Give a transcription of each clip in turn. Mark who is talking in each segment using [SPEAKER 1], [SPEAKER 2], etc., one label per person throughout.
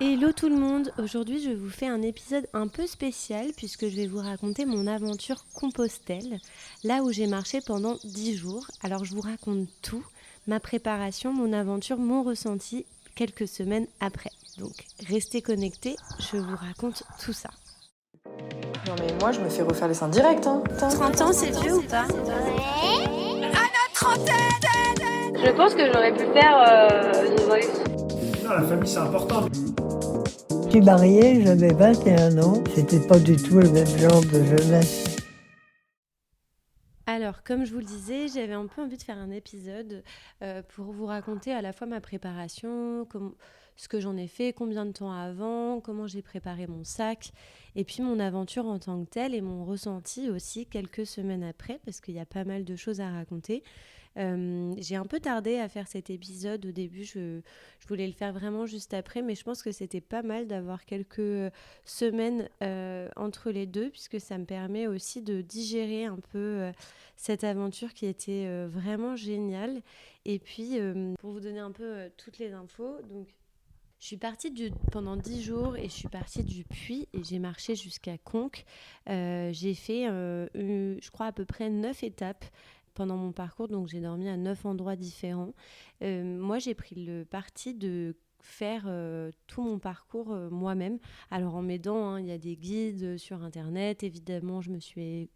[SPEAKER 1] Hello tout le monde, aujourd'hui je vous fais un épisode un peu spécial puisque je vais vous raconter mon aventure Compostelle, là où j'ai marché pendant 10 jours. Alors je vous raconte tout, ma préparation, mon aventure, mon ressenti quelques semaines après. Donc restez connectés, je vous raconte tout ça.
[SPEAKER 2] Non mais moi je me fais refaire les seins direct hein.
[SPEAKER 1] 30 ans c'est vieux ou pas?
[SPEAKER 3] Je pense que j'aurais pu faire The Voice.
[SPEAKER 4] Non, la famille c'est important.
[SPEAKER 5] Je suis mariée, j'avais 21 ans. C'était pas du tout le même genre de jeunesse.
[SPEAKER 1] Alors, comme je vous le disais, j'avais un peu envie de faire un épisode pour vous raconter à la fois ma préparation, ce que j'en ai fait, combien de temps avant, comment j'ai préparé mon sac, et puis mon aventure en tant que telle et mon ressenti aussi quelques semaines après, parce qu'il y a pas mal de choses à raconter. J'ai un peu tardé à faire cet épisode au début, je voulais le faire vraiment juste après, mais je pense que c'était pas mal d'avoir quelques semaines entre les deux, puisque ça me permet aussi de digérer un peu cette aventure qui était vraiment géniale. Et puis, pour vous donner un peu toutes les infos, donc je suis partie pendant 10 jours et je suis partie du Puy et j'ai marché jusqu'à Conques. J'ai fait, je crois, à peu près 9 étapes pendant mon parcours, donc j'ai dormi à 9 endroits différents. Moi, j'ai pris le parti de faire tout mon parcours moi-même. Alors en m'aidant, hein, il y a des guides sur Internet. Évidemment, je me suis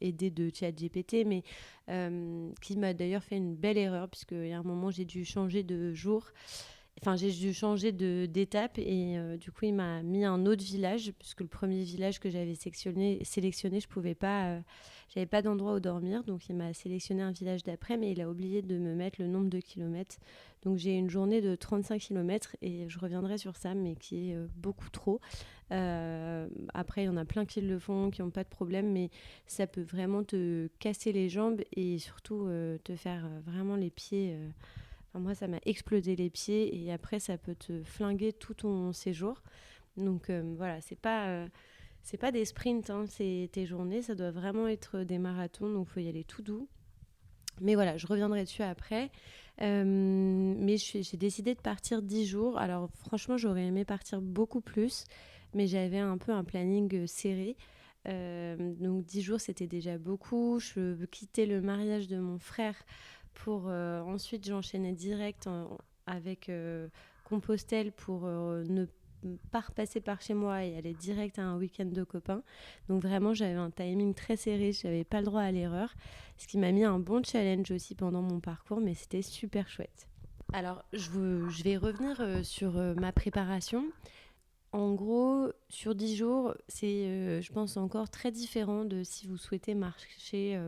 [SPEAKER 1] aidée de ChatGPT, mais qui m'a d'ailleurs fait une belle erreur, puisqu'il y a un moment, j'ai dû changer de jour. Enfin, j'ai dû changer d'étape et du coup, il m'a mis un autre village puisque le premier village que j'avais sélectionné, je pouvais pas, j'avais pas d'endroit où dormir, donc il m'a sélectionné un village d'après, mais il a oublié de me mettre le nombre de kilomètres. Donc j'ai une journée de 35 kilomètres et je reviendrai sur ça, mais qui est beaucoup trop. Après, il y en a plein qui le font, qui n'ont pas de problème, mais ça peut vraiment te casser les jambes et surtout te faire vraiment les pieds. Enfin, moi, ça m'a explosé les pieds et après, ça peut te flinguer tout ton séjour. Donc voilà, c'est pas des sprints, hein, c'est tes journées, ça doit vraiment être des marathons, donc il faut y aller tout doux. Mais voilà, je reviendrai dessus après. Mais j'ai décidé de partir 10 jours. Alors franchement, j'aurais aimé partir beaucoup plus, mais j'avais un peu un planning serré. Donc 10 jours, c'était déjà beaucoup. Je quittais le mariage de mon frère pour ensuite j'enchaînais direct avec Compostelle pour ne pas repasser par chez moi et aller direct à un week-end de copains. Donc vraiment, j'avais un timing très serré, je n'avais pas le droit à l'erreur, ce qui m'a mis un bon challenge aussi pendant mon parcours, mais c'était super chouette. Alors, je vais revenir sur ma préparation. En gros, sur 10 jours, c'est, je pense, encore très différent de si vous souhaitez marcher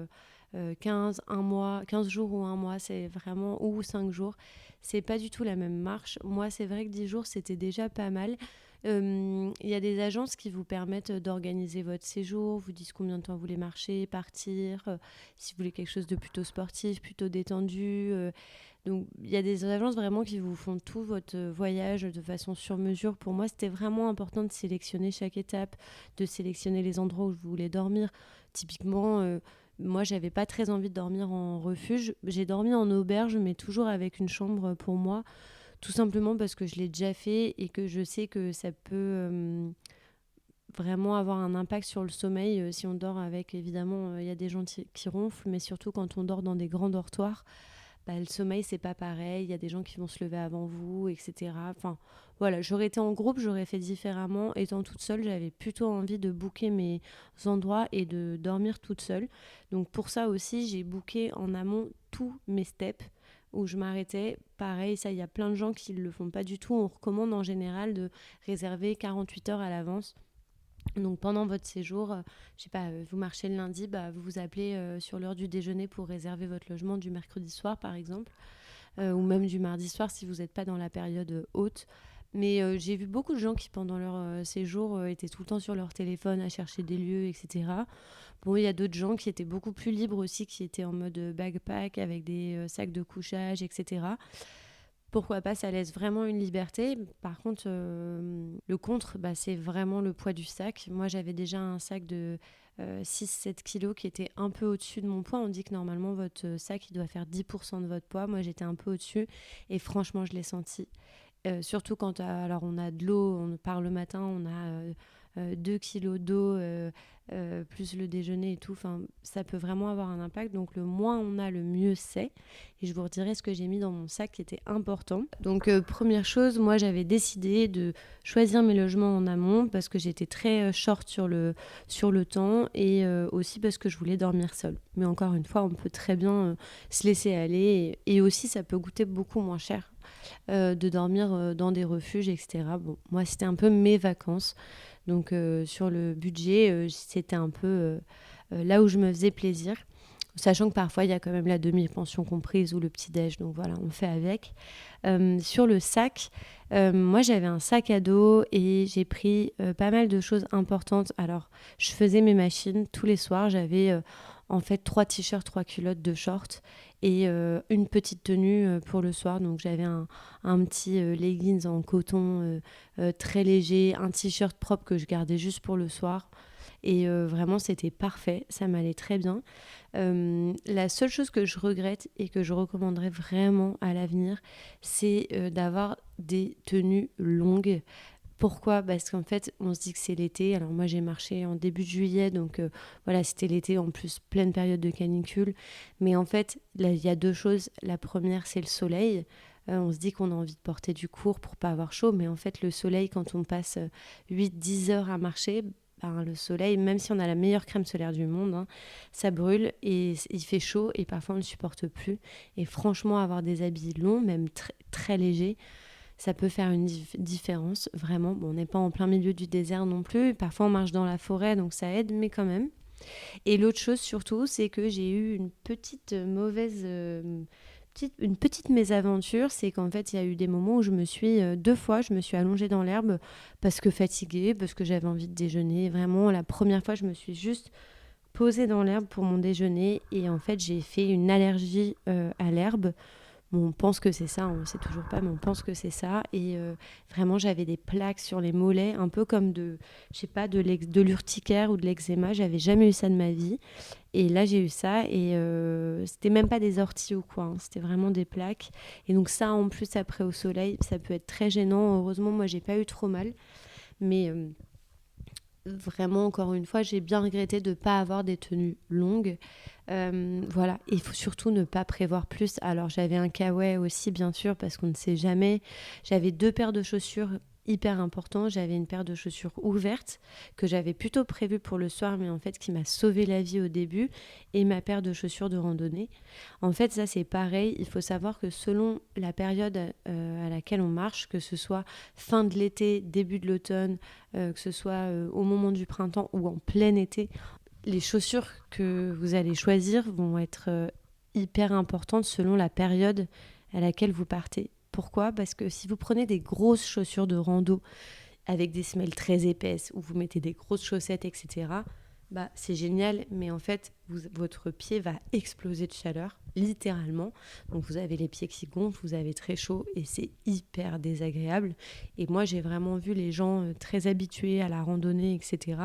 [SPEAKER 1] 15, un mois, 15 jours ou un mois, c'est vraiment, ou 5 jours. C'est pas du tout la même marche. Moi, c'est vrai que 10 jours, c'était déjà pas mal. Il y a des agences qui vous permettent d'organiser votre séjour, vous disent combien de temps vous voulez marcher, partir, si vous voulez quelque chose de plutôt sportif, plutôt détendu. Donc, il y a des agences vraiment qui vous font tout votre voyage de façon sur mesure. Pour moi, c'était vraiment important de sélectionner chaque étape, de sélectionner les endroits où je voulais dormir. Typiquement, moi, j'avais pas très envie de dormir en refuge. J'ai dormi en auberge, mais toujours avec une chambre pour moi, tout simplement parce que je l'ai déjà fait et que je sais que ça peut vraiment avoir un impact sur le sommeil si on dort avec, évidemment, il y a des gens qui ronflent, mais surtout quand on dort dans des grands dortoirs, bah, le sommeil, c'est pas pareil. Il y a des gens qui vont se lever avant vous, etc. Enfin, voilà, j'aurais été en groupe, j'aurais fait différemment. Étant toute seule, j'avais plutôt envie de booker mes endroits et de dormir toute seule. Donc, pour ça aussi, j'ai booké en amont tous mes steps où je m'arrêtais. Pareil, ça, il y a plein de gens qui ne le font pas du tout. On recommande en général de réserver 48 heures à l'avance. Donc pendant votre séjour, je sais pas, vous marchez le lundi, bah, vous vous appelez sur l'heure du déjeuner pour réserver votre logement du mercredi soir par exemple, ou même du mardi soir si vous n'êtes pas dans la période haute. Mais j'ai vu beaucoup de gens qui pendant leur séjour étaient tout le temps sur leur téléphone à chercher des lieux, etc. Bon, il y a d'autres gens qui étaient beaucoup plus libres aussi, qui étaient en mode backpack avec des sacs de couchage, etc. Pourquoi pas, ça laisse vraiment une liberté. Par contre, le contre, bah, c'est vraiment le poids du sac. Moi, j'avais déjà un sac de 6-7 kilos qui était un peu au-dessus de mon poids. On dit que normalement, votre sac, il doit faire 10% de votre poids. Moi, j'étais un peu au-dessus et franchement, je l'ai senti. surtout quand alors on a de l'eau, on part le matin, on a 2 kilos d'eau, plus le déjeuner et tout. Enfin, ça peut vraiment avoir un impact. Donc le moins on a, le mieux c'est. Et je vous redirai ce que j'ai mis dans mon sac qui était important. Donc première chose, moi j'avais décidé de choisir mes logements en amont parce que j'étais très short sur le temps et aussi parce que je voulais dormir seule. Mais encore une fois, on peut très bien se laisser aller et aussi ça peut coûter beaucoup moins cher de dormir dans des refuges, etc. Bon, moi, c'était un peu mes vacances. Donc, sur le budget, c'était un peu là où je me faisais plaisir. Sachant que parfois, il y a quand même la demi-pension comprise ou le petit-déj. Donc voilà, on fait avec. Sur le sac, moi, j'avais un sac à dos et j'ai pris pas mal de choses importantes. Alors, je faisais mes machines tous les soirs. J'avais en fait 3 t-shirts, 3 culottes, 2 shorts et une petite tenue pour le soir. Donc, j'avais un petit leggings en coton très léger, un t-shirt propre que je gardais juste pour le soir. Et vraiment, c'était parfait. Ça m'allait très bien. La seule chose que je regrette et que je recommanderais vraiment à l'avenir, c'est d'avoir des tenues longues. Pourquoi ? Parce qu'en fait, on se dit que c'est l'été. Alors moi, j'ai marché en début de juillet, donc voilà, c'était l'été, en plus, pleine période de canicule. Mais en fait, là, il y a 2 choses. La première, c'est le soleil. On se dit qu'on a envie de porter du court pour pas avoir chaud, mais en fait, le soleil, quand on passe 8-10 heures à marcher, le soleil, même si on a la meilleure crème solaire du monde, hein, ça brûle et il fait chaud et parfois on ne supporte plus. Et franchement, avoir des habits longs, même très légers, ça peut faire une différence, vraiment. Bon, on n'est pas en plein milieu du désert non plus. Parfois, on marche dans la forêt, donc ça aide, mais quand même. Et l'autre chose surtout, c'est que j'ai eu une petite une petite mésaventure, c'est qu'en fait, il y a eu des moments où je me suis, 2 fois, je me suis allongée dans l'herbe parce que fatiguée, parce que j'avais envie de déjeuner. Vraiment, la première fois, je me suis juste posée dans l'herbe pour mon déjeuner et en fait, j'ai fait une allergie à l'herbe. Bon, on pense que c'est ça, on ne sait toujours pas, mais on pense que c'est ça. Et vraiment, j'avais des plaques sur les mollets, un peu comme je sais pas, de l'urticaire ou de l'eczéma. J'avais jamais eu ça de ma vie. Et là, j'ai eu ça et c'était même pas des orties ou quoi, hein, c'était vraiment des plaques. Et donc ça, en plus, après au soleil, ça peut être très gênant. Heureusement, moi, j'ai pas eu trop mal. Mais vraiment, encore une fois, j'ai bien regretté de ne pas avoir des tenues longues. Voilà, il faut surtout ne pas prévoir plus. Alors, j'avais un kawaii aussi, bien sûr, parce qu'on ne sait jamais. J'avais 2 paires de chaussures hyper importants. J'avais une paire de chaussures ouvertes que j'avais plutôt prévue pour le soir, mais en fait, qui m'a sauvé la vie au début, et ma paire de chaussures de randonnée. En fait, ça, c'est pareil. Il faut savoir que selon la période à laquelle on marche, que ce soit fin de l'été, début de l'automne, que ce soit au moment du printemps ou en plein été, les chaussures que vous allez choisir vont être hyper importantes selon la période à laquelle vous partez. Pourquoi ? Parce que si vous prenez des grosses chaussures de rando avec des semelles très épaisses ou vous mettez des grosses chaussettes, etc., bah, c'est génial, mais en fait, votre pied va exploser de chaleur, littéralement. Donc, vous avez les pieds qui gonflent, vous avez très chaud et c'est hyper désagréable. Et moi, j'ai vraiment vu les gens très habitués à la randonnée, etc.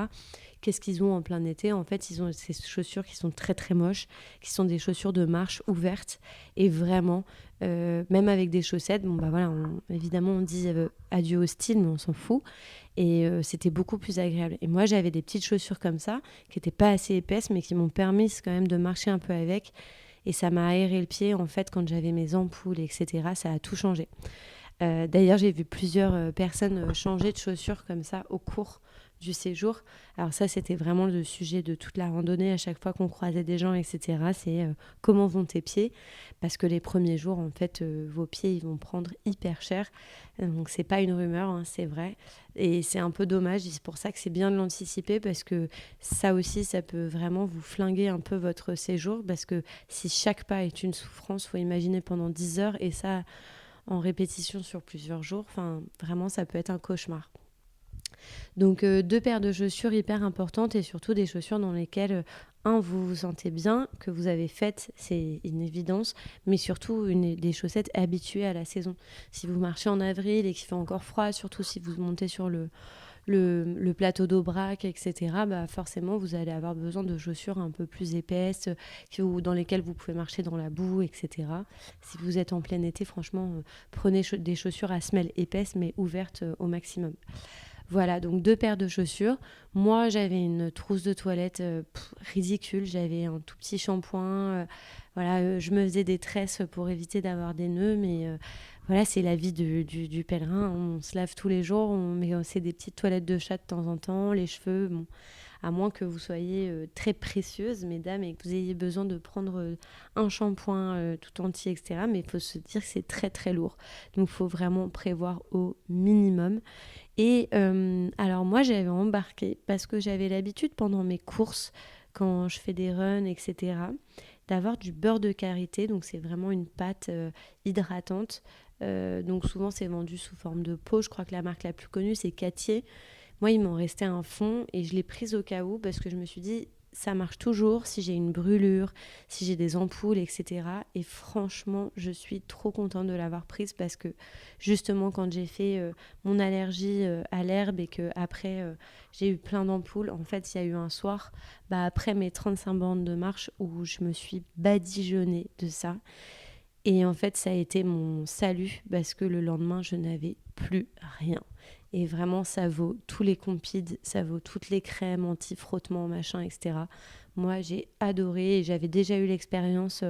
[SPEAKER 1] Qu'est-ce qu'ils ont en plein été ? En fait, ils ont ces chaussures qui sont très, très moches, qui sont des chaussures de marche ouvertes. Et vraiment, même avec des chaussettes, bon, bah voilà, évidemment, on dit adieu au style, mais on s'en fout. Et c'était beaucoup plus agréable. Et moi, j'avais des petites chaussures comme ça, qui n'étaient pas assez épaisses, mais qui m'ont permis quand même de marcher un peu avec. Et ça m'a aéré le pied, en fait, quand j'avais mes ampoules, etc. Ça a tout changé. D'ailleurs, j'ai vu plusieurs personnes changer de chaussures comme ça au cours du séjour. Alors ça, c'était vraiment le sujet de toute la randonnée. À chaque fois qu'on croisait des gens, etc., c'est comment vont tes pieds ? Parce que les premiers jours, en fait, vos pieds, ils vont prendre hyper cher. Donc, c'est pas une rumeur, hein, c'est vrai. Et c'est un peu dommage. Et c'est pour ça que c'est bien de l'anticiper parce que ça aussi, ça peut vraiment vous flinguer un peu votre séjour. Parce que si chaque pas est une souffrance, il faut imaginer pendant 10 heures et ça en répétition sur plusieurs jours. Enfin, vraiment, ça peut être un cauchemar. Donc 2 paires de chaussures hyper importantes et surtout des chaussures dans lesquelles vous vous sentez bien, que vous avez faites, c'est une évidence, mais surtout des chaussettes habituées à la saison. Si vous marchez en avril et qu'il fait encore froid, surtout si vous montez sur le le plateau d'Aubrac, etc., bah forcément, vous allez avoir besoin de chaussures un peu plus épaisses, dans lesquelles vous pouvez marcher dans la boue, etc. Si vous êtes en plein été, franchement, prenez des chaussures à semelles épaisses, mais ouvertes au maximum. Voilà, donc 2 paires de chaussures. Moi, j'avais une trousse de toilette ridicule. J'avais un tout petit shampoing. Je me faisais des tresses pour éviter d'avoir des nœuds. Mais voilà, c'est la vie du pèlerin. On se lave tous les jours. C'est des petites toilettes de chat de temps en temps. Les cheveux, bon, à moins que vous soyez très précieuse, mesdames, et que vous ayez besoin de prendre un shampoing tout entier, etc. Mais il faut se dire que c'est très, très lourd. Donc, il faut vraiment prévoir au minimum. Et alors moi, j'avais embarqué parce que j'avais l'habitude pendant mes courses, quand je fais des runs, etc., d'avoir du beurre de karité. Donc c'est vraiment une pâte hydratante. Donc souvent, c'est vendu sous forme de pot. Je crois que la marque la plus connue, c'est Cattier. Moi, il m'en restait un fond et je l'ai prise au cas où parce que je me suis dit, ça marche toujours si j'ai une brûlure, si j'ai des ampoules, etc. Et franchement, je suis trop contente de l'avoir prise parce que justement, quand j'ai fait mon allergie à l'herbe et qu'après, j'ai eu plein d'ampoules, en fait, il y a eu un soir, après mes 35 bornes de marche, où je me suis badigeonnée de ça. Et en fait, ça a été mon salut parce que le lendemain, je n'avais plus rien. Et vraiment, ça vaut tous les compides, ça vaut toutes les crèmes anti-frottement, machin, etc. Moi, j'ai adoré et j'avais déjà eu l'expérience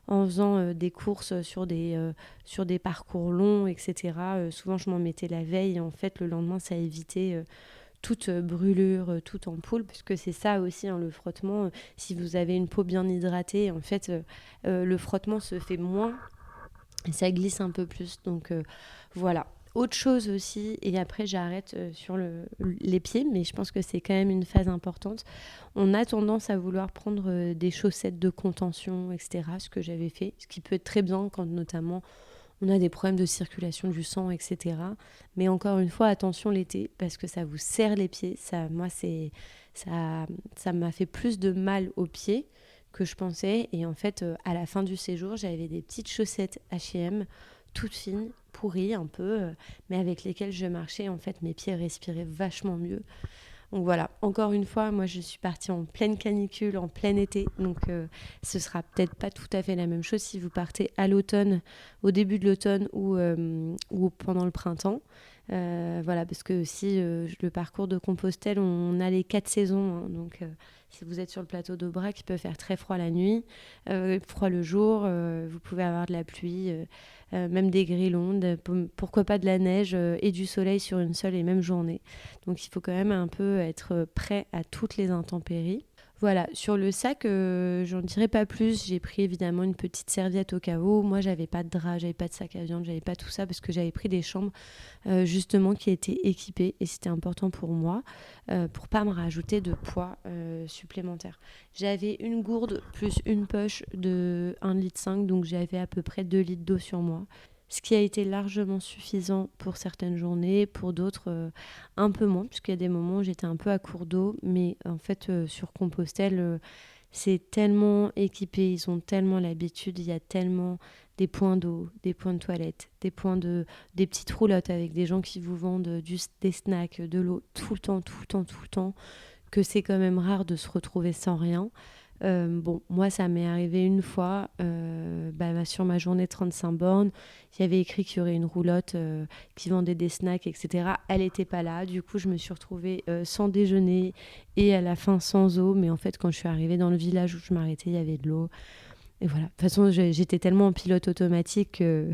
[SPEAKER 1] en faisant des courses sur des parcours longs, etc. Souvent, je m'en mettais la veille et en fait, le lendemain, ça évitait toute brûlure, toute ampoule, puisque c'est ça aussi, le frottement. Si vous avez une peau bien hydratée, en fait, le frottement se fait moins et ça glisse un peu plus. Donc voilà. Autre chose aussi, et après j'arrête sur les pieds, mais je pense que c'est quand même une phase importante. On a tendance à vouloir prendre des chaussettes de contention, etc., ce que j'avais fait, ce qui peut être très bien quand notamment on a des problèmes de circulation du sang, etc. Mais encore une fois, attention l'été, parce que ça vous serre les pieds. Ça m'a fait plus de mal aux pieds que je pensais. Et en fait, à la fin du séjour, j'avais des petites chaussettes H&M, toutes fines, pourries un peu, mais avec lesquelles je marchais. En fait, mes pieds respiraient vachement mieux. Donc voilà, encore une fois, moi je suis partie en pleine canicule, en plein été, donc ce sera peut-être pas tout à fait la même chose si vous partez à l'automne, au début de l'automne ou pendant le printemps. Voilà, parce que aussi le parcours de Compostelle, on a les 4 saisons, hein, donc si vous êtes sur le plateau d'Aubrac, il peut faire très froid la nuit, froid le jour, vous pouvez avoir de la pluie, même des grillons, pourquoi pas de la neige et du soleil sur une seule et même journée. Donc il faut quand même un peu être prêt à toutes les intempéries. Voilà, sur le sac, j'en dirai pas plus. J'ai pris évidemment une petite serviette au cas où. Moi, j'avais pas de drap, j'avais pas de sac à viande, j'avais pas tout ça parce que j'avais pris des chambres justement qui étaient équipées et c'était important pour moi pour pas me rajouter de poids supplémentaire. J'avais une gourde plus une poche de 1,5 litre, donc j'avais à peu près 2 litres d'eau sur moi. Ce qui a été largement suffisant pour certaines journées, pour d'autres un peu moins, puisqu'il y a des moments où j'étais un peu à court d'eau, mais en fait sur Compostelle, c'est tellement équipé, ils ont tellement l'habitude, il y a tellement des points d'eau, des points de toilette, des petites roulottes avec des gens qui vous vendent des snacks, de l'eau, tout le temps, que c'est quand même rare de se retrouver sans rien. Bon, moi ça m'est arrivé une fois sur ma journée 35 bornes, il y avait écrit qu'il y aurait une roulotte qui vendait des snacks, etc. Elle n'était pas là, du coup je me suis retrouvée sans déjeuner et à la fin sans eau, mais en fait quand je suis arrivée dans le village où je m'arrêtais, il y avait de l'eau. Et voilà, de toute façon j'étais tellement en pilote automatique que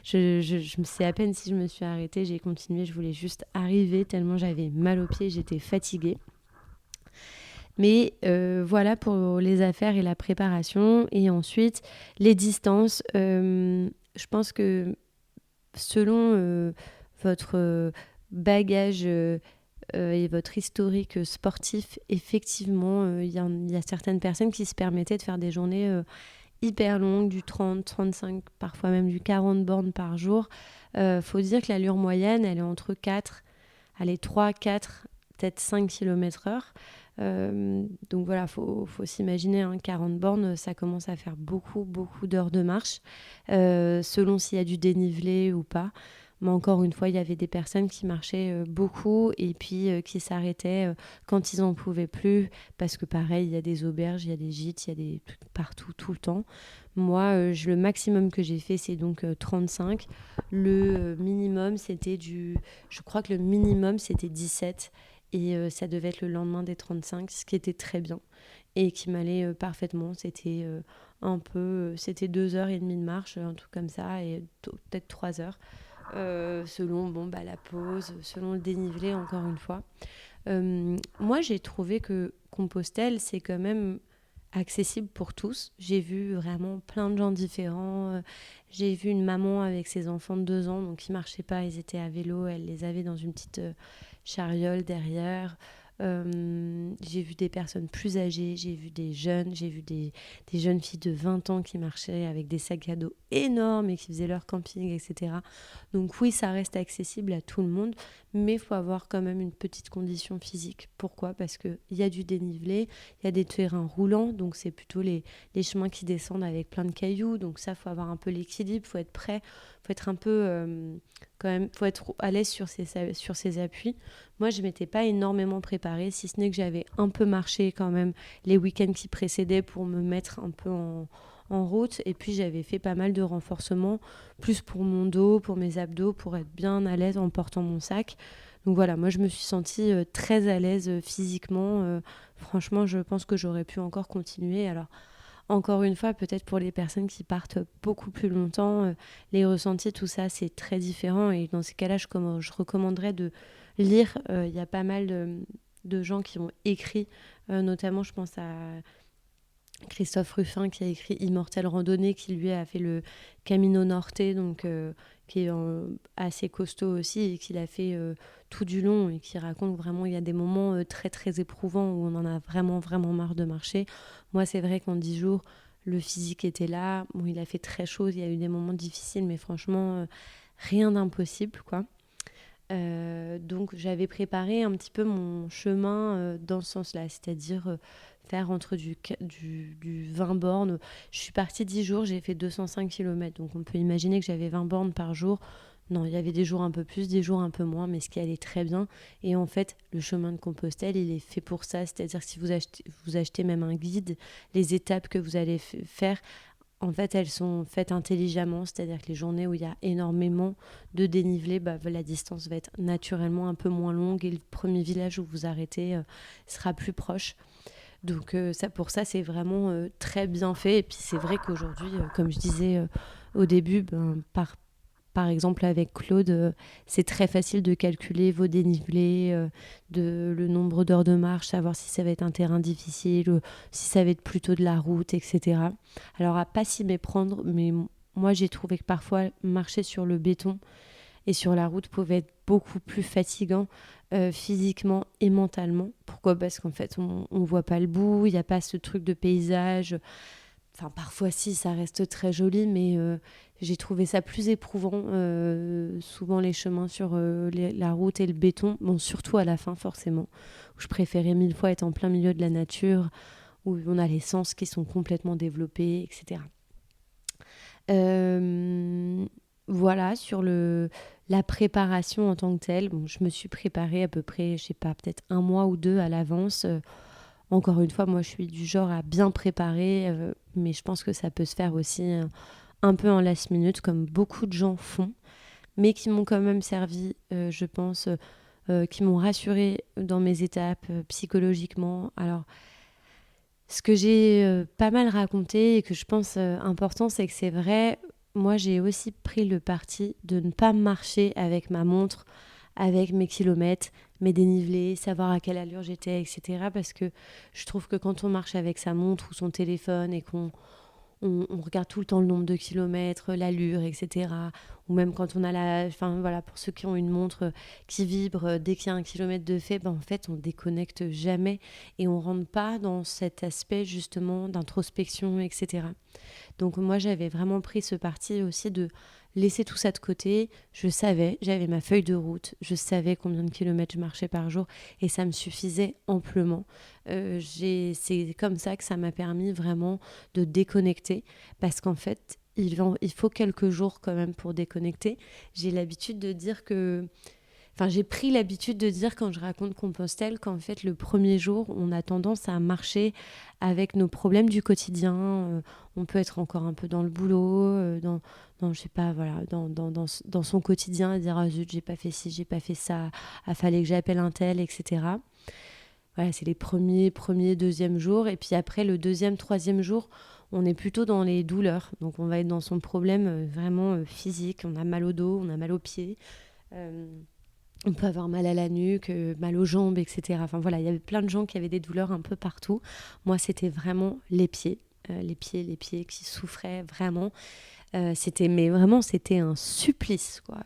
[SPEAKER 1] je me sais à peine si je me suis arrêtée, j'ai continué, je voulais juste arriver tellement j'avais mal aux pieds, j'étais fatiguée. Mais voilà pour les affaires et la préparation. Et ensuite, les distances. Je pense que selon votre bagage et votre historique sportif, effectivement, il y a certaines personnes qui se permettaient de faire des journées hyper longues, du 30, 35, parfois même du 40 bornes par jour. Faut dire que l'allure moyenne, elle est entre 3, 4, peut-être 5 km/h. Donc voilà, faut s'imaginer 40 bornes, ça commence à faire beaucoup d'heures de marche selon s'il y a du dénivelé ou pas. Mais encore une fois, il y avait des personnes qui marchaient beaucoup et puis qui s'arrêtaient quand ils n'en pouvaient plus. Parce que pareil, il y a des auberges, il y a des gîtes, il y a des partout, tout le temps. Moi, le maximum que j'ai fait, c'est donc 35. Le minimum, c'était je crois que le minimum, c'était 17. Et ça devait être le lendemain des 35, ce qui était très bien. Et qui m'allait parfaitement. C'était c'était 2h30 de marche, un truc comme ça, et peut-être 3 heures. Selon la pause, selon le dénivelé, encore une fois. Moi, j'ai trouvé que Compostelle, c'est quand même accessible pour tous. J'ai vu vraiment plein de gens différents. J'ai vu une maman avec ses enfants de 2 ans, donc ils ne marchaient pas, ils étaient à vélo, elle les avait dans une petite chariole derrière. J'ai vu des personnes plus âgées, j'ai vu des jeunes, j'ai vu des jeunes filles de 20 ans qui marchaient avec des sacs à dos énormes et qui faisaient leur camping, etc. Donc oui, ça reste accessible à tout le monde, mais il faut avoir quand même une petite condition physique. Pourquoi ? Parce qu'il y a du dénivelé, il y a des terrains roulants, donc c'est plutôt les chemins qui descendent avec plein de cailloux, donc ça, il faut avoir un peu l'équilibre, il faut être prêt, il faut être un peu... quand même, faut être à l'aise sur ses appuis. Moi, je ne m'étais pas énormément préparée, si ce n'est que j'avais un peu marché quand même les week-ends qui précédaient pour me mettre un peu en route. Et puis, j'avais fait pas mal de renforcements, plus pour mon dos, pour mes abdos, pour être bien à l'aise en portant mon sac. Donc voilà, moi, je me suis sentie très à l'aise physiquement. Franchement, je pense que j'aurais pu encore continuer. Alors, encore une fois, peut-être pour les personnes qui partent beaucoup plus longtemps, les ressentis, tout ça, c'est très différent. Et dans ces cas-là, je recommanderais de lire. Il y a pas mal de gens qui ont écrit, notamment, je pense à Christophe Ruffin qui a écrit Immortelle Randonnée, qui lui a fait le Camino Norte, donc qui est assez costaud aussi et qui l'a fait tout du long et qui raconte vraiment, il y a des moments très très éprouvants où on en a vraiment vraiment marre de marcher. Moi, c'est vrai qu'en 10 jours, le physique était là. Bon, il a fait très chaud, il y a eu des moments difficiles, mais franchement, rien d'impossible, quoi. Donc j'avais préparé un petit peu mon chemin dans ce sens-là, c'est-à-dire faire entre du 20 bornes. Je suis partie 10 jours, j'ai fait 205 km, donc on peut imaginer que j'avais 20 bornes par jour. Non, il y avait des jours un peu plus, des jours un peu moins, mais ce qui allait très bien. Et en fait, le chemin de Compostelle, il est fait pour ça, c'est-à-dire que si vous achetez même un guide, les étapes que vous allez faire, en fait, elles sont faites intelligemment, c'est-à-dire que les journées où il y a énormément de dénivelé, la distance va être naturellement un peu moins longue et le premier village où vous arrêtez sera plus proche. Donc pour ça, c'est vraiment très bien fait. Et puis c'est vrai qu'aujourd'hui, comme je disais au début, par exemple avec Claude, c'est très facile de calculer vos dénivelés, le nombre d'heures de marche, savoir si ça va être un terrain difficile, ou si ça va être plutôt de la route, etc. Alors à pas s'y méprendre, mais moi j'ai trouvé que parfois marcher sur le béton et sur la route pouvait être beaucoup plus fatigant physiquement et mentalement. Pourquoi ? Parce qu'en fait on voit pas le bout, il n'y a pas ce truc de paysage. Enfin, parfois, si, ça reste très joli, mais j'ai trouvé ça plus éprouvant, souvent les chemins sur la route et le béton. Bon, surtout à la fin, forcément, où je préférais 1000 fois être en plein milieu de la nature, où on a les sens qui sont complètement développés, etc. Voilà, sur la préparation en tant que telle. Bon, je me suis préparée à peu près, je sais pas, peut-être 1 mois ou 2 à l'avance. Encore une fois, moi, je suis du genre à bien préparer, mais je pense que ça peut se faire aussi un peu en last minute, comme beaucoup de gens font, mais qui m'ont quand même servi, je pense, qui m'ont rassurée dans mes étapes psychologiquement. Alors, ce que j'ai pas mal raconté et que je pense important, c'est que c'est vrai, moi, j'ai aussi pris le parti de ne pas marcher avec ma montre, avec mes kilomètres, mes dénivelés, savoir à quelle allure j'étais, etc. Parce que je trouve que quand on marche avec sa montre ou son téléphone et qu'on regarde tout le temps le nombre de kilomètres, l'allure, etc. Ou même quand on a Enfin voilà, pour ceux qui ont une montre qui vibre dès qu'il y a 1 kilomètre de fait, en fait, on déconnecte jamais et on rentre pas dans cet aspect justement d'introspection, etc. Donc moi, j'avais vraiment pris ce parti aussi de laisser tout ça de côté. Je savais, j'avais ma feuille de route, je savais combien de kilomètres je marchais par jour et ça me suffisait amplement. C'est comme ça que ça m'a permis vraiment de déconnecter parce qu'en fait, il faut quelques jours quand même pour déconnecter. J'ai l'habitude de dire que... Enfin, j'ai pris l'habitude de dire quand je raconte Compostelle qu'en fait, le premier jour, on a tendance à marcher avec nos problèmes du quotidien. On peut être encore un peu dans le boulot, je sais pas, voilà, dans son quotidien, et dire ah zut, j'ai pas fait ci, j'ai pas fait ça, ah fallait que j'appelle un tel, etc. Voilà, c'est les premiers, deuxième jours. Et puis après, le deuxième, troisième jour, on est plutôt dans les douleurs. Donc, on va être dans son problème vraiment physique. On a mal au dos, on a mal aux pieds. On peut avoir mal à la nuque, mal aux jambes, etc. Enfin voilà, il y avait plein de gens qui avaient des douleurs un peu partout. Moi, c'était vraiment les pieds. Les pieds qui souffraient vraiment. C'était un supplice, quoi.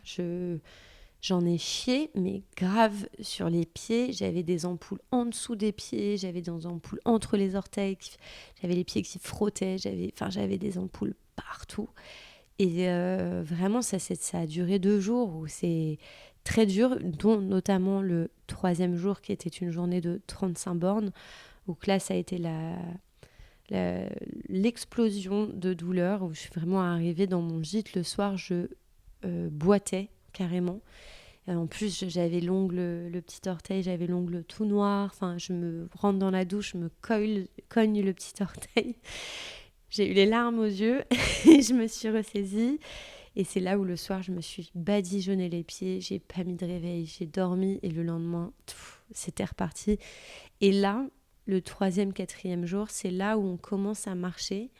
[SPEAKER 1] J'en ai chié, mais grave sur les pieds. J'avais des ampoules en dessous des pieds, j'avais des ampoules entre les orteils, j'avais les pieds qui frottaient, j'avais des ampoules partout. Et vraiment, ça a duré 2 jours où c'est très dur, dont notamment le 3e jour qui était une journée de 35 bornes, où là, ça a été l'explosion de douleur, où je suis vraiment arrivée dans mon gîte le soir, je boitais carrément. En plus, j'avais le petit orteil, j'avais l'ongle tout noir. Enfin, je me rentre dans la douche, je me cogne le petit orteil. J'ai eu les larmes aux yeux et je me suis ressaisie. Et c'est là où le soir, je me suis badigeonné les pieds, j'ai pas mis de réveil, j'ai dormi et le lendemain, c'était reparti. Et là, le 3e, 4e jour, c'est là où on commence à marcher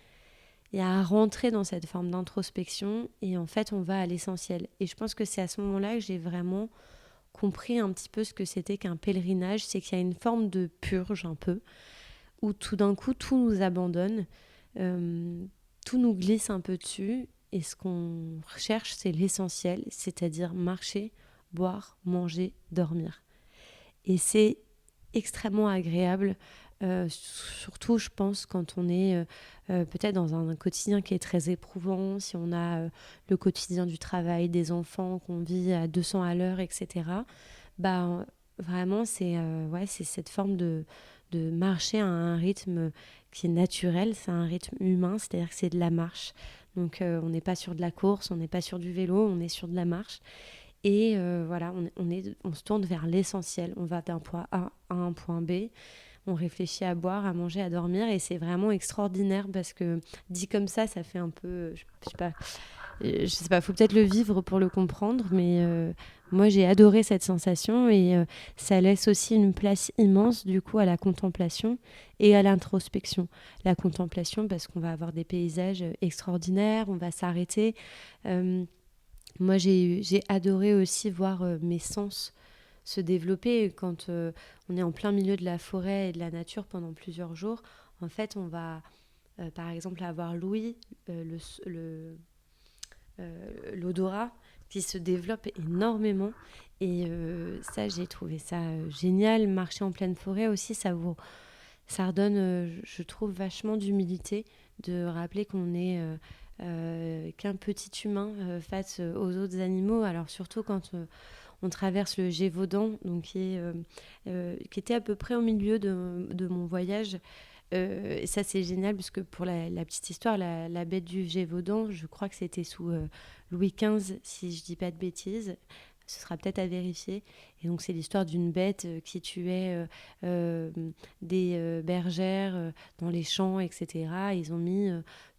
[SPEAKER 1] et à rentrer dans cette forme d'introspection et en fait, on va à l'essentiel. Et je pense que c'est à ce moment-là que j'ai vraiment compris un petit peu ce que c'était qu'un pèlerinage, c'est qu'il y a une forme de purge un peu, où tout d'un coup, tout nous abandonne, tout nous glisse un peu dessus. Et ce qu'on recherche, c'est l'essentiel, c'est-à-dire marcher, boire, manger, dormir. Et c'est extrêmement agréable, surtout, je pense, quand on est peut-être dans un quotidien qui est très éprouvant, si on a le quotidien du travail, des enfants qu'on vit à 200 à l'heure, etc. Bah, vraiment, c'est cette forme de marcher à un rythme qui est naturel, c'est un rythme humain, c'est-à-dire que c'est de la marche. Donc on n'est pas sur de la course, on n'est pas sur du vélo, on est sur de la marche. Et voilà, on se tourne vers l'essentiel. On va d'un point A à un point B. On réfléchit à boire, à manger, à dormir. Et c'est vraiment extraordinaire parce que dit comme ça fait un peu... Je sais pas, faut peut-être le vivre pour le comprendre, mais moi j'ai adoré cette sensation et ça laisse aussi une place immense du coup à la contemplation et à l'introspection. La contemplation parce qu'on va avoir des paysages extraordinaires, on va s'arrêter. Moi j'ai adoré aussi voir mes sens se développer quand on est en plein milieu de la forêt et de la nature pendant plusieurs jours. En fait, on va par exemple avoir l'ouïe, l'odorat qui se développe énormément et ça j'ai trouvé ça génial. Marcher en pleine forêt aussi, ça redonne je trouve vachement d'humilité, de rappeler qu'on est qu'un petit humain face aux autres animaux. Alors surtout quand on traverse le Gévaudan, donc qui était à peu près au milieu de mon voyage. Et ça c'est génial parce que pour la petite histoire, la bête du Gévaudan, je crois que c'était sous Louis XV, si je dis pas de bêtises, ce sera peut-être à vérifier. Et donc c'est l'histoire d'une bête qui tuait des bergères dans les champs, etc. Ils ont mis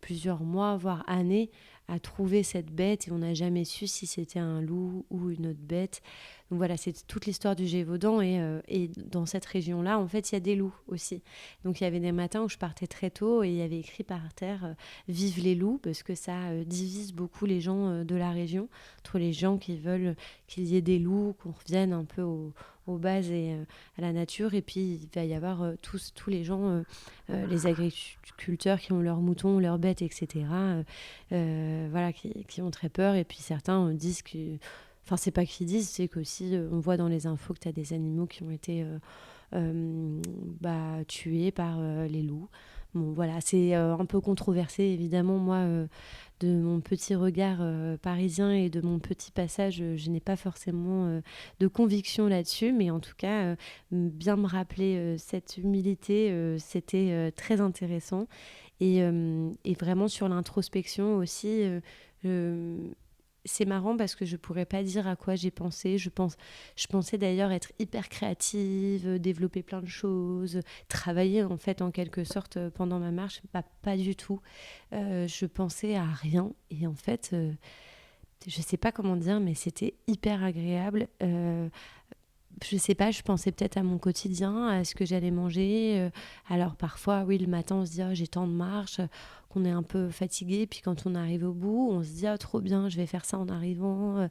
[SPEAKER 1] plusieurs mois, voire années à trouver cette bête et on n'a jamais su si c'était un loup ou une autre bête. Donc voilà, c'est toute l'histoire du Gévaudan et dans cette région-là, en fait, il y a des loups aussi. Donc il y avait des matins où je partais très tôt et il y avait écrit par terre « Vive les loups » parce que ça divise beaucoup les gens de la région, entre les gens qui veulent qu'il y ait des loups, qu'on revienne un peu aux bases et à la nature. Et puis il va y avoir tous les gens, les agriculteurs qui ont leurs moutons, leurs bêtes, etc. Voilà, qui ont très peur. Et puis certains disent que... Enfin, c'est pas qu'ils disent, c'est qu'aussi on voit dans les infos que tu as des animaux qui ont été tués par les loups. Bon, voilà, c'est un peu controversé, évidemment. Moi, de mon petit regard parisien et de mon petit passage, je n'ai pas forcément de conviction là-dessus. Mais en tout cas, bien me rappeler cette humilité, c'était très intéressant. Et vraiment sur l'introspection aussi, euh, c'est marrant parce que je pourrais pas dire à quoi j'ai pensé. Je pensais d'ailleurs être hyper créative, développer plein de choses, travailler en fait en quelque sorte pendant ma marche. Bah, pas du tout. Je pensais à rien et en fait, je sais pas comment dire, mais c'était hyper agréable. Je sais pas, je pensais peut-être à mon quotidien, à ce que j'allais manger. Alors parfois, oui, le matin, on se dit, oh, j'ai tant de marche, qu'on est un peu fatigué. Puis quand on arrive au bout, on se dit, oh, trop bien, je vais faire ça en arrivant.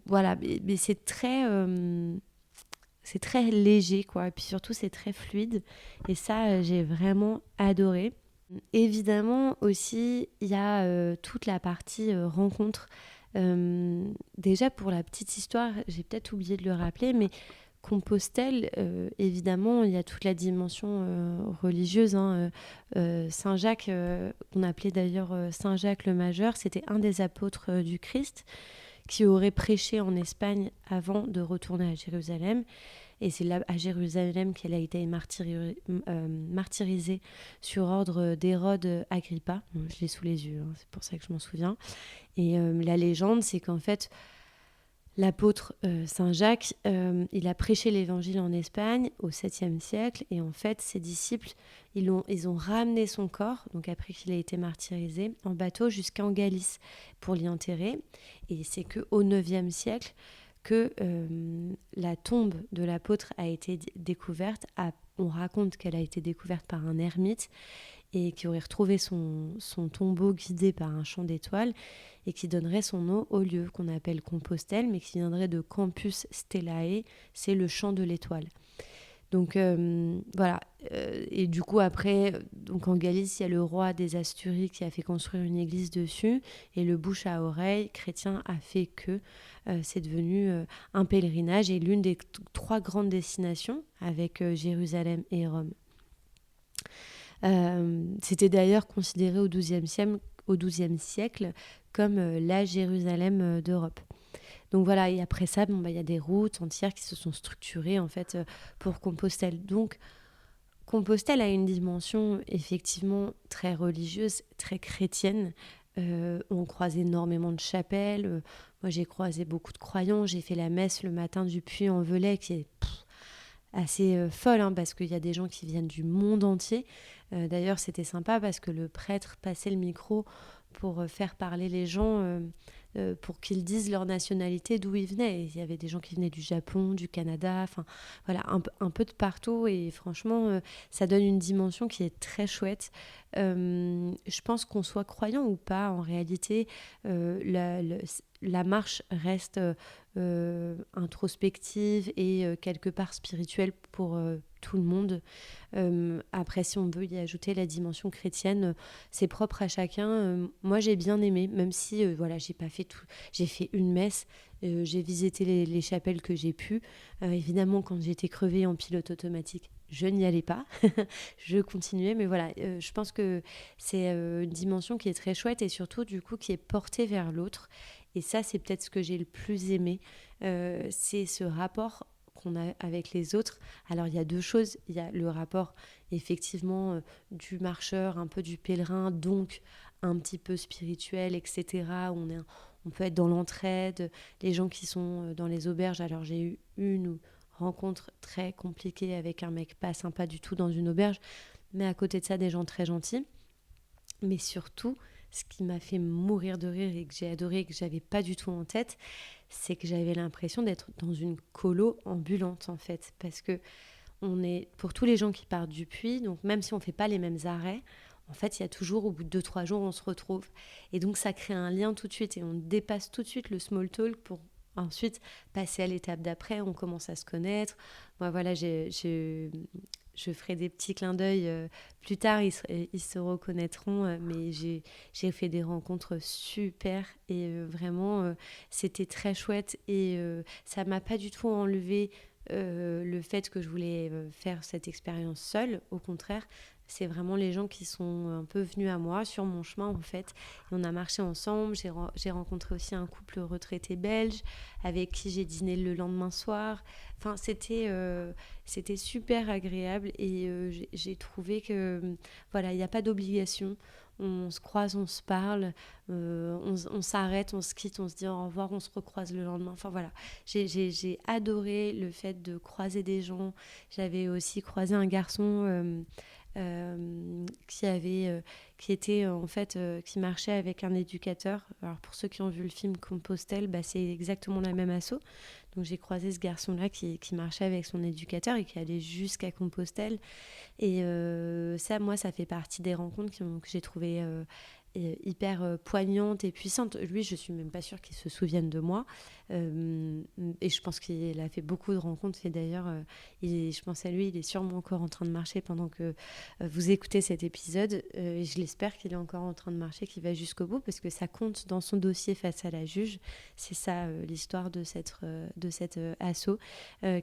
[SPEAKER 1] Voilà, mais c'est très léger, quoi. Et puis surtout, c'est très fluide. Et ça, j'ai vraiment adoré. Évidemment, aussi, il y a toute la partie rencontre. Déjà, pour la petite histoire, j'ai peut-être oublié de le rappeler, mais Compostelle, évidemment, il y a toute la dimension religieuse. Hein. Saint Jacques, qu'on appelait d'ailleurs Saint Jacques le Majeur, c'était un des apôtres du Christ qui aurait prêché en Espagne avant de retourner à Jérusalem. Et c'est là, à Jérusalem, qu'elle a été martyrisée sur ordre d'Hérode Agrippa. Bon, je l'ai sous les yeux, hein, c'est pour ça que je m'en souviens. Et la légende, c'est qu'en fait, l'apôtre Saint Jacques, il a prêché l'évangile en Espagne au 7e siècle. Et en fait, ses disciples, ils ont ramené son corps, donc après qu'il a été martyrisé, en bateau jusqu'en Galice pour l'y enterrer. Et c'est qu'au 9e siècle, que la tombe de l'apôtre a été découverte. On raconte qu'elle a été découverte par un ermite et qui aurait retrouvé son tombeau guidé par un chant d'étoiles et qui donnerait son nom au lieu qu'on appelle Compostelle, mais qui viendrait de Campus Stellae, c'est le chant de l'étoile. Donc voilà, et du coup après, donc en Galice, il y a le roi des Asturies qui a fait construire une église dessus, et le bouche à oreille chrétien a fait que c'est devenu un pèlerinage et l'une des 3 grandes destinations avec Jérusalem et Rome. C'était d'ailleurs considéré au XIIe siècle comme la Jérusalem d'Europe. Donc voilà, et après ça, il y a des routes entières qui se sont structurées en fait pour Compostelle. Donc Compostelle a une dimension effectivement très religieuse, très chrétienne. On croise énormément de chapelles. Moi, j'ai croisé beaucoup de croyants. J'ai fait la messe le matin du Puy-en-Velay qui est assez folle, hein, parce qu'il y a des gens qui viennent du monde entier. D'ailleurs, c'était sympa parce que le prêtre passait le micro pour faire parler les gens, pour qu'ils disent leur nationalité, d'où ils venaient. Et il y avait des gens qui venaient du Japon, du Canada, enfin voilà, un peu de partout. Et franchement, ça donne une dimension qui est très chouette. Je pense qu'on soit croyant ou pas, en réalité, la marche reste introspective et quelque part spirituelle pour tout le monde. Après, si on veut y ajouter la dimension chrétienne, c'est propre à chacun. Moi, j'ai bien aimé, même si voilà, j'ai pas fait tout. J'ai fait une messe, j'ai visité les chapelles que j'ai pu. Évidemment, quand j'étais crevée en pilote automatique, je n'y allais pas. Je continuais, mais voilà, je pense que c'est une dimension qui est très chouette et surtout, du coup, qui est portée vers l'autre. Et ça, c'est peut-être ce que j'ai le plus aimé. C'est ce rapport qu'on a avec les autres. Alors, il y a 2 choses. Il y a le rapport, effectivement, du marcheur, un peu du pèlerin, donc un petit peu spirituel, etc. On peut être dans l'entraide. Les gens qui sont dans les auberges. Alors, j'ai eu une rencontre très compliquée avec un mec pas sympa du tout dans une auberge. Mais à côté de ça, des gens très gentils. Mais surtout, ce qui m'a fait mourir de rire et que j'ai adoré et que j'avais pas du tout en tête, c'est que j'avais l'impression d'être dans une colo ambulante en fait, parce que on est pour tous les gens qui partent du Puy, donc même si on fait pas les mêmes arrêts, en fait il y a toujours au bout de 2-3 jours on se retrouve et donc ça crée un lien tout de suite et on dépasse tout de suite le small talk pour ensuite passer à l'étape d'après, on commence à se connaître. Moi voilà, je ferai des petits clins d'œil plus tard, ils se reconnaîtront, mais j'ai fait des rencontres super et vraiment c'était très chouette et ça m'a pas du tout enlevé le fait que je voulais faire cette expérience seule. Au contraire, c'est vraiment les gens qui sont un peu venus à moi sur mon chemin en fait. Et on a marché ensemble, j'ai rencontré aussi un couple retraité belge avec qui j'ai dîné le lendemain soir. Enfin, c'était super agréable et j'ai trouvé que voilà, il n'y a pas d'obligation. On se croise, on se parle, on s'arrête, on se quitte, on se dit au revoir, on se recroise le lendemain. Enfin voilà, j'ai adoré le fait de croiser des gens. J'avais aussi croisé un garçon qui était en fait qui marchait avec un éducateur. Alors pour ceux qui ont vu le film Compostelle, bah, c'est exactement la même asso. Donc j'ai croisé ce garçon-là qui marchait avec son éducateur et qui allait jusqu'à Compostelle. Et ça, moi, ça fait partie des rencontres que j'ai trouvées hyper poignantes et puissantes. Lui, je suis même pas sûre qu'il se souvienne de moi. Et je pense qu'il a fait beaucoup de rencontres. Et d'ailleurs, je pense à lui, il est sûrement encore en train de marcher pendant que vous écoutez cet épisode. Et je l'espère qu'il est encore en train de marcher, qu'il va jusqu'au bout, parce que ça compte dans son dossier face à la juge. C'est ça l'histoire de cette asso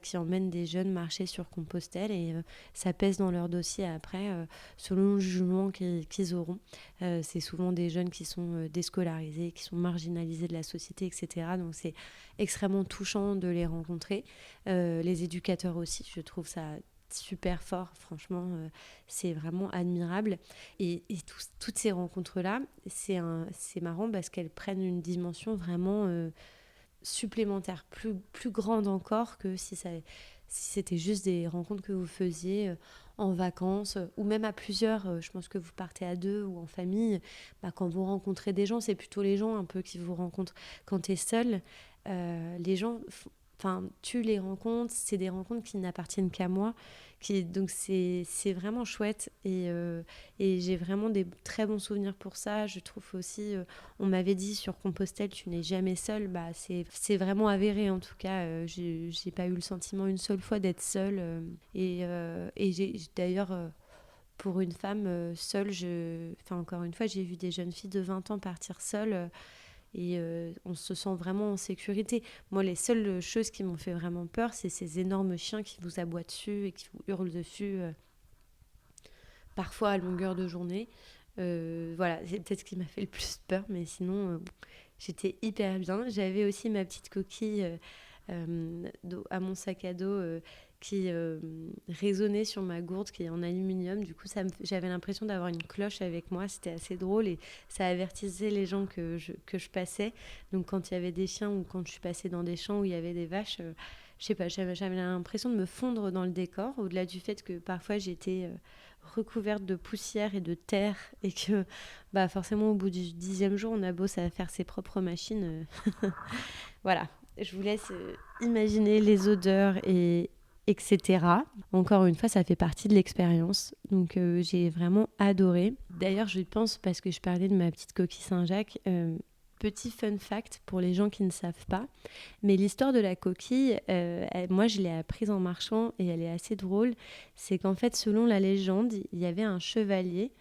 [SPEAKER 1] qui emmène des jeunes marcher sur Compostelle et ça pèse dans leur dossier après selon le jugement qu'ils auront. C'est souvent des jeunes qui sont déscolarisés, qui sont marginalisés de la société, etc. Donc c'est extrêmement touchant de les rencontrer. Les éducateurs aussi, je trouve ça super fort, franchement, c'est vraiment admirable. Et toutes ces rencontres-là, c'est marrant parce qu'elles prennent une dimension vraiment supplémentaire, plus grande encore que si c'était juste des rencontres que vous faisiez en vacances ou même à plusieurs. Je pense que vous partez à 2 ou en famille. Bah, quand vous rencontrez des gens, c'est plutôt les gens un peu qui vous rencontrent. Quand tu es seul, les gens, tu les rencontres, c'est des rencontres qui n'appartiennent qu'à moi. Donc c'est vraiment chouette et j'ai vraiment des très bons souvenirs pour ça. Je trouve aussi, on m'avait dit sur Compostelle, tu n'es jamais seule. Bah, c'est vraiment avéré en tout cas. J'ai pas eu le sentiment une seule fois d'être seule. Et j'ai d'ailleurs... pour une femme seule, encore une fois, j'ai vu des jeunes filles de 20 ans partir seules et on se sent vraiment en sécurité. Moi, les seules choses qui m'ont fait vraiment peur, c'est ces énormes chiens qui vous aboient dessus et qui vous hurlent dessus, parfois à longueur de journée. Voilà, c'est peut-être ce qui m'a fait le plus peur, mais sinon, j'étais hyper bien. J'avais aussi ma petite coquille à mon sac à dos qui résonnait sur ma gourde qui est en aluminium. Du coup, j'avais l'impression d'avoir une cloche avec moi. C'était assez drôle et ça avertissait les gens que je passais. Donc quand il y avait des chiens ou quand je suis passée dans des champs où il y avait des vaches, je sais pas, j'avais l'impression de me fondre dans le décor, au-delà du fait que parfois j'étais recouverte de poussière et de terre et que bah, forcément au bout du 10e jour on a beau ça faire ses propres machines. Voilà, je vous laisse imaginer les odeurs et etc. Encore une fois, ça fait partie de l'expérience. Donc, j'ai vraiment adoré. D'ailleurs, je pense, parce que je parlais de ma petite coquille Saint-Jacques, petit fun fact pour les gens qui ne savent pas, mais l'histoire de la coquille, moi, je l'ai apprise en marchant et elle est assez drôle. C'est qu'en fait, selon la légende, il y avait un chevalier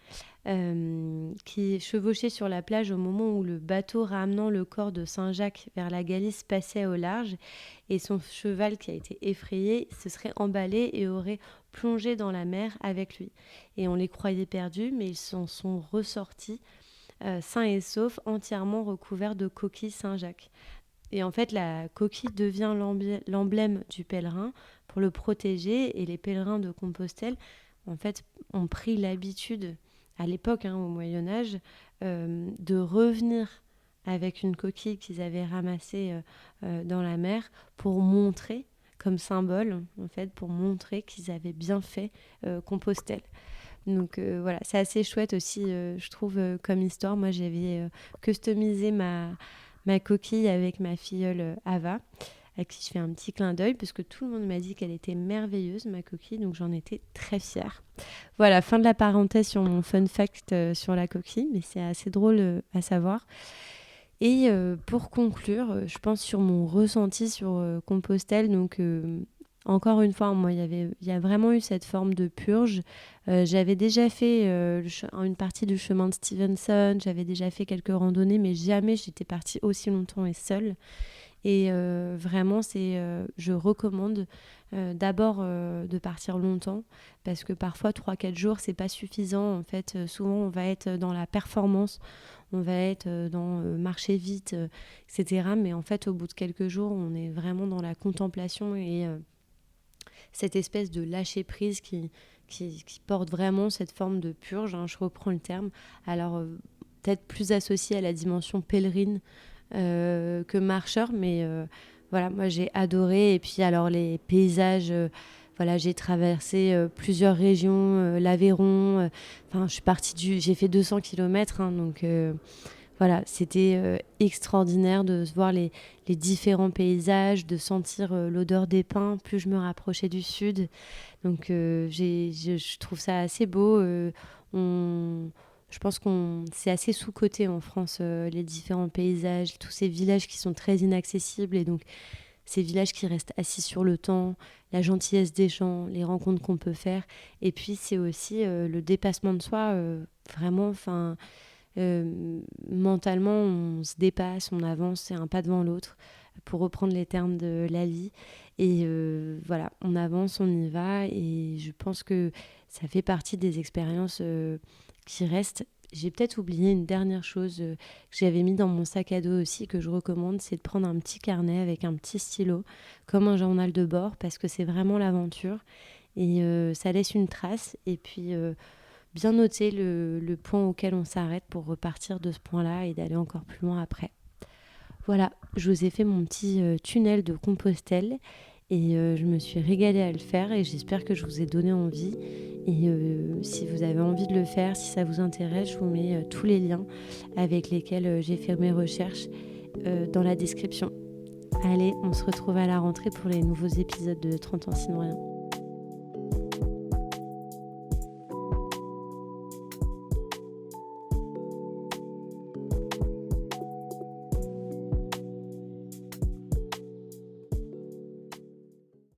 [SPEAKER 1] qui chevauchait sur la plage au moment où le bateau ramenant le corps de Saint-Jacques vers la Galice passait au large et son cheval qui a été effrayé se serait emballé et aurait plongé dans la mer avec lui. Et on les croyait perdus, mais ils s'en sont ressortis sains et saufs, entièrement recouverts de coquilles Saint-Jacques. Et en fait, la coquille devient l'emblème du pèlerin pour le protéger et les pèlerins de Compostelle en fait, ont pris l'habitude à l'époque, au Moyen-Âge, de revenir avec une coquille qu'ils avaient ramassée dans la mer pour montrer, comme symbole, en fait, pour montrer qu'ils avaient bien fait Compostelle. Donc voilà, c'est assez chouette aussi, je trouve, comme histoire. Moi, j'avais customisé ma coquille avec ma filleule Ava, à qui je fais un petit clin d'œil, parce que tout le monde m'a dit qu'elle était merveilleuse, ma coquille, donc j'en étais très fière. Voilà, fin de la parenthèse sur mon fun fact sur la coquille, mais c'est assez drôle à savoir. Et pour conclure, je pense sur mon ressenti sur Compostelle, donc encore une fois, moi, il y a vraiment eu cette forme de purge. J'avais déjà fait une partie du chemin de Stevenson, j'avais déjà fait quelques randonnées, mais jamais j'étais partie aussi longtemps et seule. Et vraiment, je recommande d'abord de partir longtemps, parce que parfois 3-4 jours, c'est pas suffisant. En fait, souvent, on va être dans la performance, on va être dans marcher vite, etc. Mais en fait, au bout de quelques jours, on est vraiment dans la contemplation et cette espèce de lâcher-prise qui porte vraiment cette forme de purge, hein, je reprends le terme. Alors, peut-être plus associé à la dimension pèlerine que marcheur, mais voilà, moi j'ai adoré. Et puis alors les paysages, voilà, j'ai traversé plusieurs régions, l'Aveyron, enfin je suis partie j'ai fait 200 km, hein, donc voilà, c'était extraordinaire de voir les différents paysages, de sentir l'odeur des pins plus je me rapprochais du sud. Donc je trouve ça assez beau. Je pense qu'on c'est assez sous-coté en France, les différents paysages, tous ces villages qui sont très inaccessibles, et donc ces villages qui restent assis sur le temps, la gentillesse des gens, les rencontres qu'on peut faire. Et puis c'est aussi le dépassement de soi, vraiment, enfin mentalement on se dépasse, on avance, c'est un pas devant l'autre, pour reprendre les termes de Lali. Et voilà, on avance, on y va, et je pense que ça fait partie des expériences qui restent. J'ai peut-être oublié une dernière chose que j'avais mis dans mon sac à dos aussi, que je recommande, c'est de prendre un petit carnet avec un petit stylo, comme un journal de bord, parce que c'est vraiment l'aventure, et ça laisse une trace. Et puis bien noter le point auquel on s'arrête pour repartir de ce point-là et d'aller encore plus loin après. Voilà, je vous ai fait mon petit tunnel de Compostelle, et je me suis régalée à le faire, et j'espère que je vous ai donné envie. Et si vous avez envie de le faire, si ça vous intéresse, je vous mets tous les liens avec lesquels j'ai fait mes recherches dans la description. Allez, on se retrouve à la rentrée pour les nouveaux épisodes de 30 ans sinon rien.